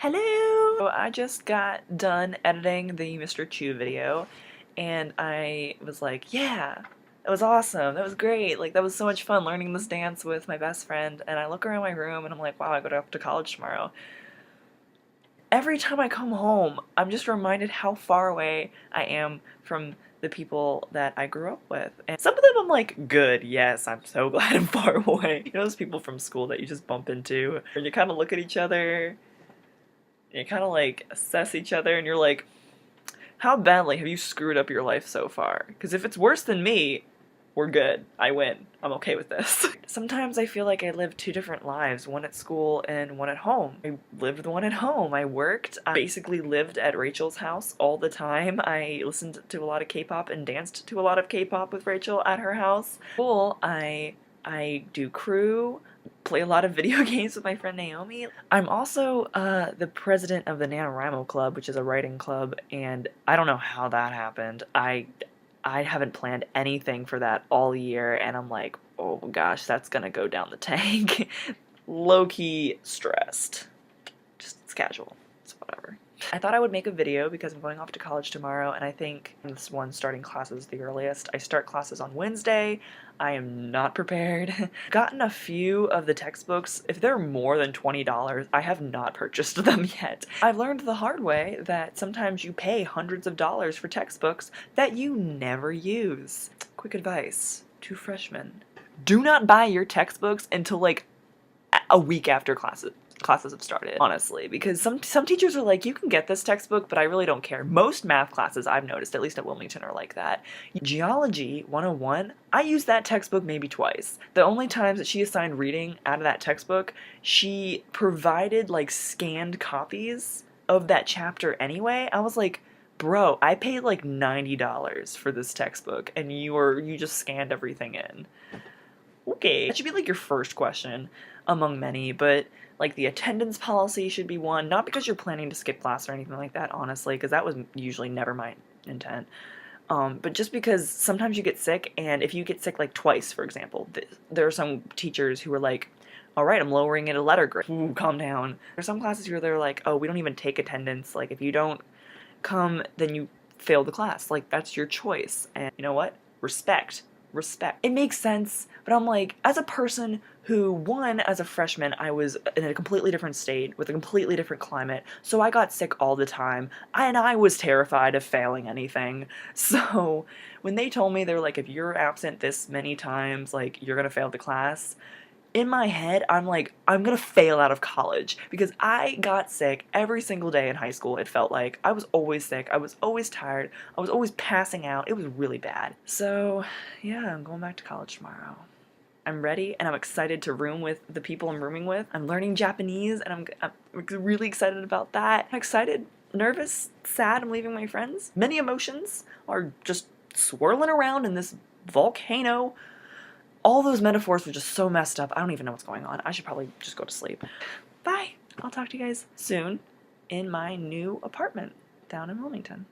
Hello! So I just got done editing the Mr. Chu video, and I was like, yeah, that was awesome, that was great, like that was so much fun learning this dance with my best friend. And I look around my room and I'm like, wow, I go up to college tomorrow. Every time I come home, I'm just reminded how far away I am from the people that I grew up with. And some of them I'm like, good, yes, I'm so glad I'm far away. You know those people from school that you just bump into, and you kind of look at each other, and you kind of like assess each other, and you're like, how badly have you screwed up your life so far? Because if it's worse than me, we're good. I win. I'm okay with this. Sometimes I feel like I lived two different lives, one at school and one at home. I lived the one at home. I worked. I basically lived at Rachel's house all the time. I listened to a lot of K-pop and danced to a lot of K-pop with Rachel at her house. School, I do crew, play a lot of video games with my friend Naomi. I'm also the president of the NaNoWriMo Club, which is a writing club, and I don't know how that happened. I haven't planned anything for that all year, and I'm like, oh gosh, that's gonna go down the tank. Low-key stressed. Just, it's casual. It's whatever. I thought I would make a video because I'm going off to college tomorrow, and I think this one starting classes the earliest. I start classes on Wednesday. I am not prepared. Gotten a few of the textbooks. If they're more than $20, I have not purchased them yet. I've learned the hard way that sometimes you pay hundreds of dollars for textbooks that you never use. Quick advice to freshmen: do not buy your textbooks until like a week after classes have started, honestly, because some teachers are like, you can get this textbook, but I really don't care. Most math classes I've noticed, at least at Wilmington, are like that. Geology 101, I used that textbook maybe twice. The only times that she assigned reading out of that textbook, she provided like scanned copies of that chapter anyway. I was like, bro, I paid like $90 for this textbook and you just scanned everything in. Okay, that should be like your first question among many, but like the attendance policy should be one, not because you're planning to skip class or anything like that, honestly, because that was usually never my intent, but just because sometimes you get sick, and if you get sick like twice, for example, there are some teachers who are like, all right, I'm lowering it a letter grade. Ooh, calm down. There's some classes where they're like, oh, we don't even take attendance, like if you don't come, then you fail the class, like that's your choice, and you know what? Respect. It makes sense, but I'm like, as a person who, one, as a freshman, I was in a completely different state with a completely different climate, so I got sick all the time, and I was terrified of failing anything. So when they told me, they were like, if you're absent this many times, like, you're gonna fail the class, in my head, I'm like, I'm gonna fail out of college, because I got sick every single day in high school. It felt like I was always sick, I was always tired, I was always passing out. It was really bad. So yeah, I'm going back to college tomorrow. I'm ready, and I'm excited to room with the people I'm rooming with. I'm learning Japanese, and I'm really excited about that. I'm excited, nervous, sad I'm leaving my friends. Many emotions are just swirling around in this volcano. All those metaphors were just so messed up. I don't even know what's going on. I should probably just go to sleep. Bye! I'll talk to you guys soon in my new apartment down in Wilmington.